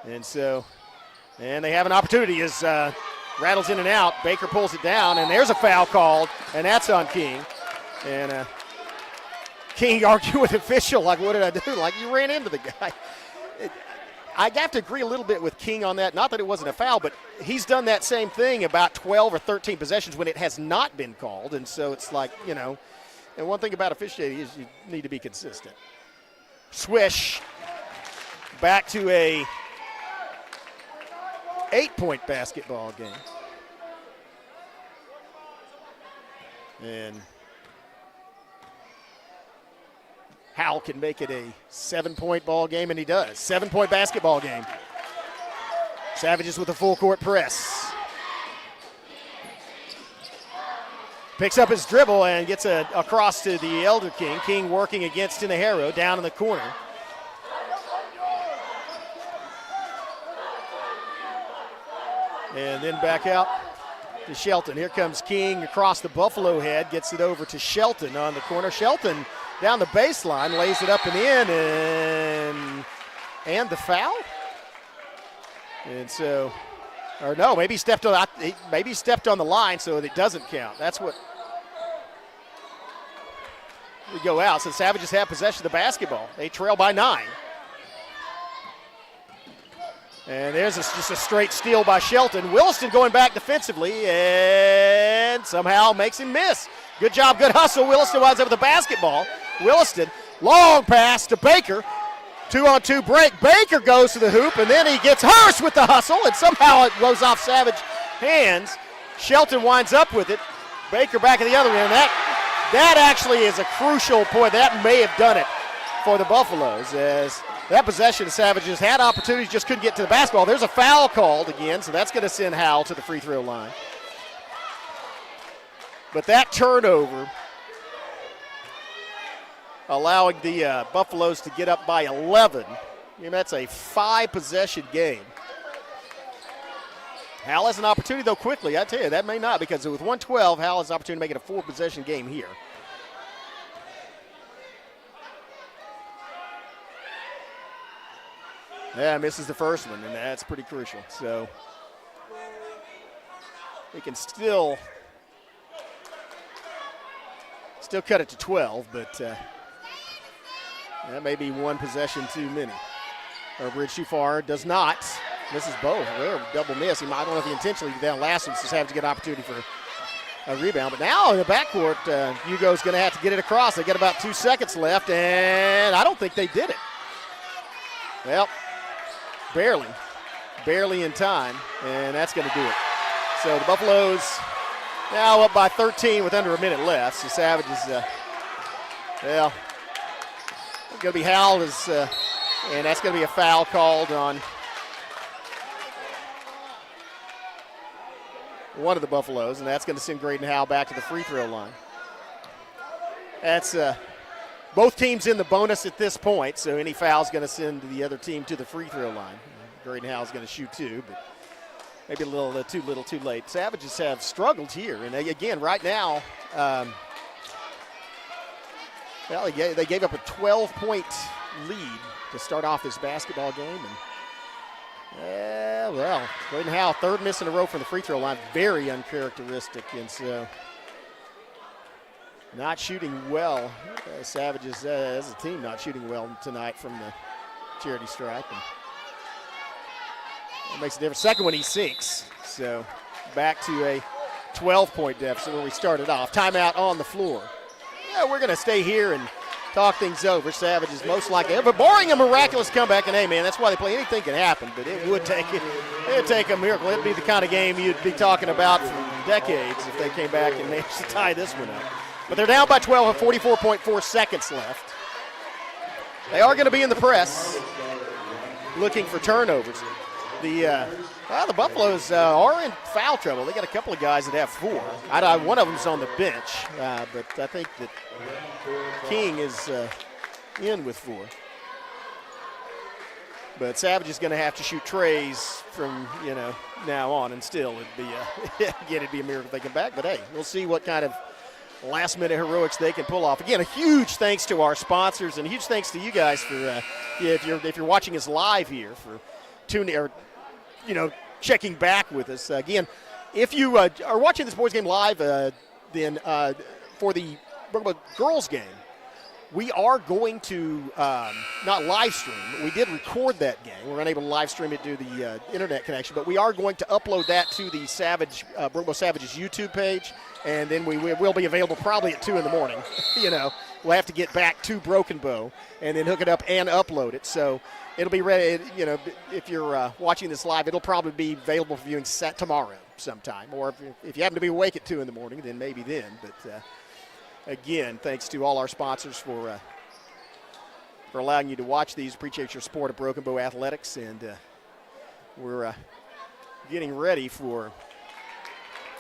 And they have an opportunity as rattles in and out. Baker pulls it down, and there's a foul called, and that's on King. And King argued with the official, like, what did I do? Like, you ran into the guy. I have to agree a little bit with King on that. Not that it wasn't a foul, but he's done that same thing about 12 or 13 possessions when it has not been called. And so it's like, and one thing about officiating is you need to be consistent. Swish back to a 8-point basketball game. And Howell can make it a 7-point ball game, and he does. 7-point basketball game. Savages with a full court press. Picks up his dribble and gets across to the Elder King. King working against Tinajero down in the corner. And then back out to Shelton. Here comes King across the Buffalo head, gets it over to Shelton on the corner. Shelton down the baseline, lays it up and in, and the foul? And so, or no, maybe he stepped on the line, so it doesn't count. That's what we go out. So the Savages have possession of the basketball. They trail by 9. And there's just a straight steal by Shelton. Williston going back defensively and somehow makes him miss. Good job, good hustle. Williston winds up with the basketball. Williston, long pass to Baker. 2-on-2 break. Baker goes to the hoop, and then he gets Hurst with the hustle, and somehow it goes off Savage hands. Shelton winds up with it. Baker back at the other end. That actually is a crucial point. That may have done it for the Buffaloes, as that possession, the Savages had opportunities, just couldn't get to the basketball. There's a foul called again, so that's going to send Howell to the free throw line. But that turnover, allowing the Buffaloes to get up by 11. I mean, that's a 5-possession game. Howell has an opportunity, though, quickly. I tell you, that may not, because with 112, Howell has an opportunity to make it a 4-possession game here. Yeah, misses the first one, and that's pretty crucial. So he can still cut it to 12, but that may be one possession too many. Or bridge too far, does not. Misses both. Rare double miss. I don't know if he intentionally did that last one, just having to get an opportunity for a rebound. But now in the backcourt, Hugo's going to have to get it across. They got about 2 seconds left, and I don't think they did it. Well, barely in time, and that's going to do it. So the Buffaloes now up by 13 with under a minute left. So Savages, well, it's going to be Howell, and that's going to be a foul called on one of the Buffaloes, and that's going to send Graydon Howell back to the free throw line. That's both teams in the bonus at this point, so any foul is going to send the other team to the free throw line. Graydon Howell's going to shoot 2, but maybe a little too late. Savages have struggled here, and again, right now, well, they gave up a 12-point lead to start off this basketball game, and well, Graydon Howell, 3rd miss in a row from the free throw line, very uncharacteristic, and so not shooting well. Savages as a team not shooting well tonight from the charity stripe. And that makes a difference. Second one he sinks. So back to a 12-point deficit where we started off. Timeout on the floor. Yeah, we're going to stay here and talk things over. Savages most likely, but barring a miraculous comeback, and hey, man, that's why they play. Anything can happen, but it would take a miracle. It'd be the kind of game you'd be talking about for decades if they came back and managed to tie this one up. But they're down by 12 with 44.4 seconds left. They are going to be in the press looking for turnovers. The Buffaloes are in foul trouble. They got a couple of guys that have 4. One of them's on the bench, but I think that King is in with 4. But Savage is going to have to shoot trays from now on, and still it'd be a miracle if they come back. But hey, we'll see what kind of last-minute heroics they can pull off. Again, a huge thanks to our sponsors, and a huge thanks to you guys for if you're watching us live here for tuning or checking back with us. Again, if you are watching this boys game live, then for the girls game, we are going to not live stream. We did record that game. We're unable to live stream it due to the internet connection, but we are going to upload that to the Broken Bow Savages YouTube page, and then we will be available probably at 2 in the morning. We'll have to get back to Broken Bow and then hook it up and upload it. So it'll be ready. If you're watching this live, it'll probably be available for viewing tomorrow sometime. Or if you happen to be awake at 2 in the morning, then maybe then. But again, thanks to all our sponsors for allowing you to watch these. Appreciate your support of Broken Bow Athletics, and we're getting ready for.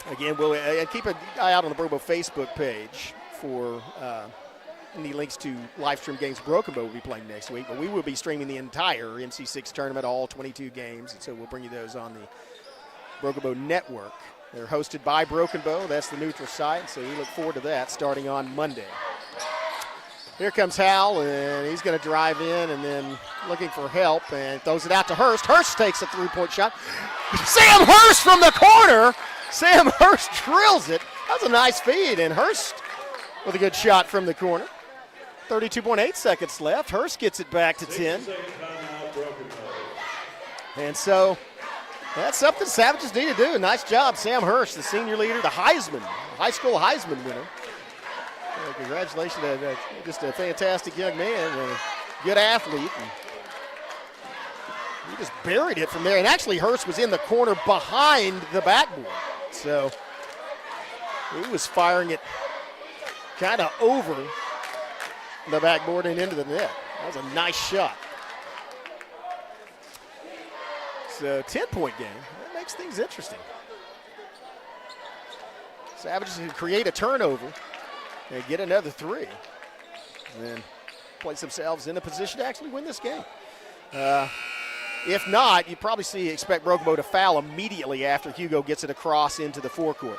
Again, we'll keep an eye out on the Broken Bow Facebook page for any links to live stream games Broken Bow will be playing next week. But we will be streaming the entire NC6 tournament, all 22 games, and so we'll bring you those on the Broken Bow Network. They're hosted by Broken Bow. That's the neutral site, so we look forward to that starting on Monday. Here comes Hal, and he's going to drive in and then looking for help and throws it out to Hurst. Hurst takes a three-point shot. Sam Hurst from the corner. Sam Hurst drills it. That was a nice feed, and Hurst with a good shot from the corner. 32.8 seconds left. Hurst gets it back to 10. And so that's something Savages need to do. Nice job, Sam Hurst, the senior leader, the Heisman, high school Heisman winner. Congratulations, just a fantastic young man, a good athlete. And he just buried it from there. And actually, Hurst was in the corner behind the backboard. So he was firing it kind of over the backboard and into the net. That was a nice shot. So 10-point game. That makes things interesting. Savages can create a turnover and get another three. And then place themselves in a position to actually win this game. If not, you probably expect Broken Bow to foul immediately after Hugo gets it across into the forecourt.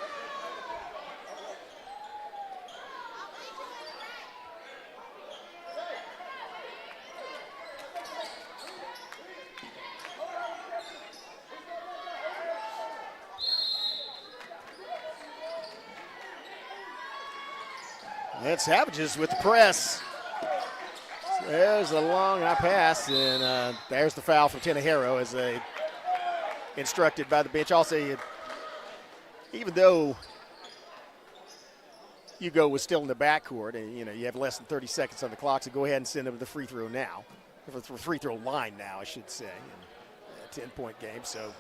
And Savages with the press. There's a long pass, and there's the foul from Tenejero as they instructed by the bench. Also, even though Hugo was still in the backcourt, and you have less than 30 seconds on the clock, so go ahead and send him to the free throw now, or the free throw line now, I should say. And a 10-point game, so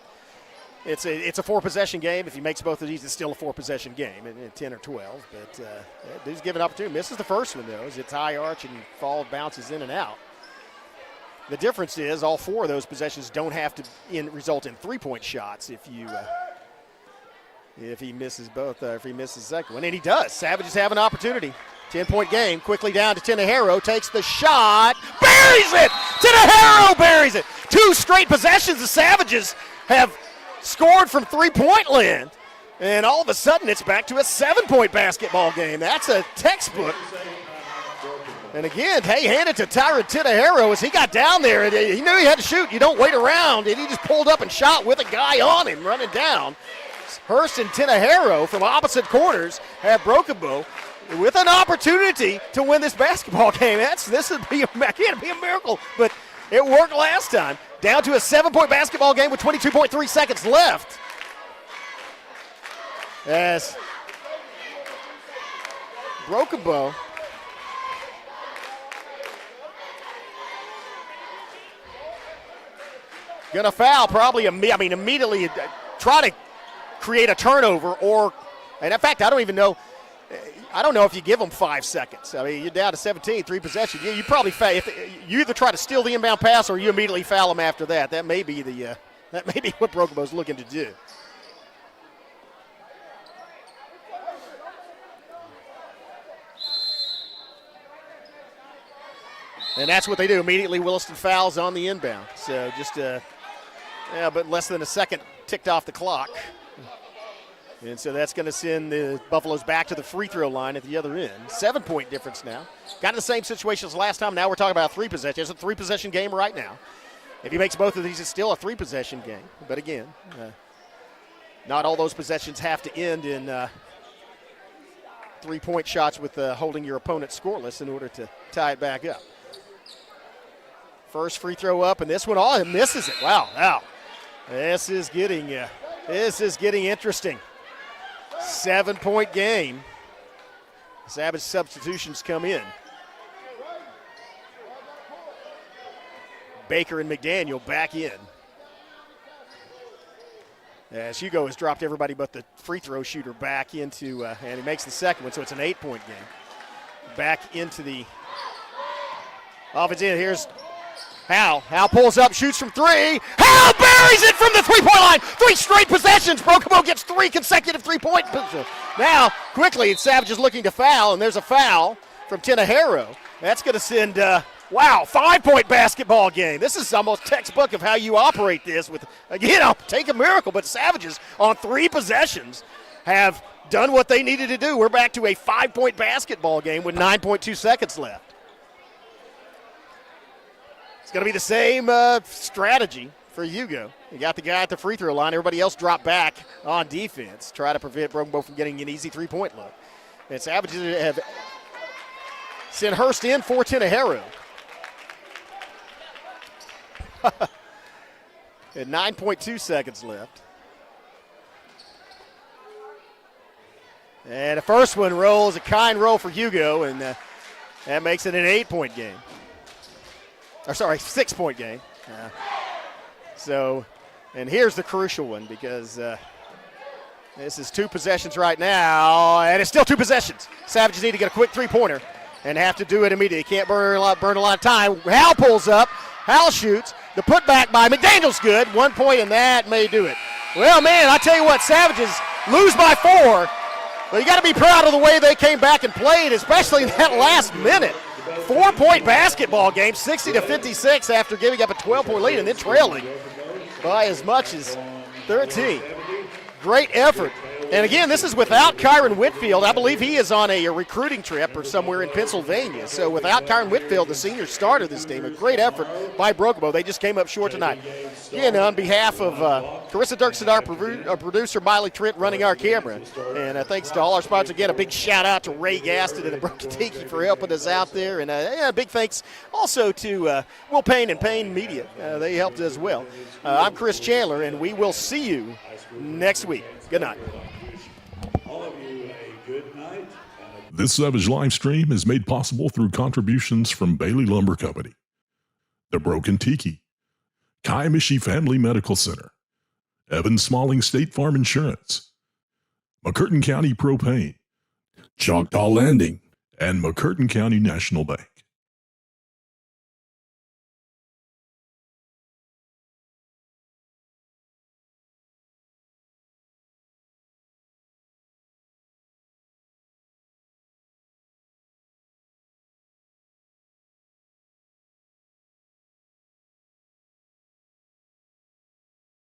it's a 4-possession game. If he makes both of these, it's still a 4-possession game, and 10 or 12. But dude's given an opportunity. Misses the first one, though, as it's high arch and bounces in and out. The difference is all 4 of those possessions don't have to result in 3-point shots if he misses both, if he misses the second one. And he does. Savages have an opportunity. 10-point game. Quickly down to Tenejero. Takes the shot. Buries it! Tenejero buries it! 2 straight possessions the Savages have scored from 3-point land, and all of a sudden it's back to a 7-point basketball game. That's a textbook. And again, hand it to Tyron Tenejero as he got down there. And he knew he had to shoot. You don't wait around, and he just pulled up and shot with a guy on him running down. Hurst and Tenejero from opposite corners have Broken Bow with an opportunity to win this basketball game. This would be can't be a miracle, but it worked last time. Down to a 7-point basketball game with 22.3 seconds left. As Broken Bow gonna foul probably, immediately try to create a turnover, and in fact, I don't know if you give them 5 seconds. You're down to 17, 3 possessions. You probably foul. You either try to steal the inbound pass or you immediately foul them after that. That may be what Broken Bow's looking to do. And that's what they do. Immediately, Williston fouls on the inbound. So just but less than a second ticked off the clock. And so that's going to send the Buffaloes back to the free throw line at the other end. 7-point difference now. Got in the same situation as last time. Now we're talking about 3 possessions. It's a 3-possession game right now. If he makes both of these, it's still a 3-possession game. But again, not all those possessions have to end in 3-point shots with holding your opponent scoreless in order to tie it back up. First free throw up, and this one, it misses it. Wow. This is getting interesting. 7-point game. Savage substitutions come in. Baker and McDaniel back in. As Hugo has dropped everybody but the free throw shooter back into, and he makes the second one, so it's an 8-point game. Back into the offense. Here's Hal. Hal pulls up, shoots from three. Hal buries it from the three-point line. 3 straight possessions. Broken gets 3 consecutive three-point possessions. Now, quickly, Savage is looking to foul, and there's a foul from Tenahero. That's going to send, 5-point basketball game. This is almost textbook of how you operate this with, again, take a miracle, but Savages on 3 possessions have done what they needed to do. We're back to a 5-point basketball game with 9.2 seconds left. It's going to be the same strategy for Hugo. You got the guy at the free throw line. Everybody else drop back on defense. Try to prevent Broken Bow from getting an easy 3-point look. And Savages have sent Hurst in for Tenahero. And 9.2 seconds left. And the first one rolls, a kind roll for Hugo, and that makes it an 8-point game. 6-point game. And here's the crucial one because this is 2 possessions right now, and it's still 2 possessions. Savages need to get a quick 3-pointer and have to do it immediately. Can't burn a lot of time. Hal pulls up. Hal shoots. The putback by McDaniel's good. 1 point, and that may do it. Well, man, I tell you what, Savages lose by 4. But you got to be proud of the way they came back and played, especially in that last minute. 4-point basketball game, 60-56 after giving up a 12-point lead and then trailing by as much as 13. Great effort. And again, this is without Kyron Whitfield. I believe he is on a recruiting trip or somewhere in Pennsylvania. So without Kyron Whitfield, the senior starter this team, a great effort by Broken Bow. They just came up short tonight. Again, on behalf of Carissa Dirksen, our producer, Miley Trent running our camera. And thanks to all our sponsors. Again, a big shout out to Ray Gaston and the Broken Tiki for helping us out there. And a big thanks also to Will Payne and Payne Media. They helped as well. I'm Chris Chandler, and we will see you next week. Good night. All of you, a good night. This Savage live stream is made possible through contributions from Bailey Lumber Company, the Broken Tiki, Kiamichi Family Medical Center, Evan Smalling State Farm Insurance, McCurtain County Propane, Choctaw Landing, and McCurtain County National Bank.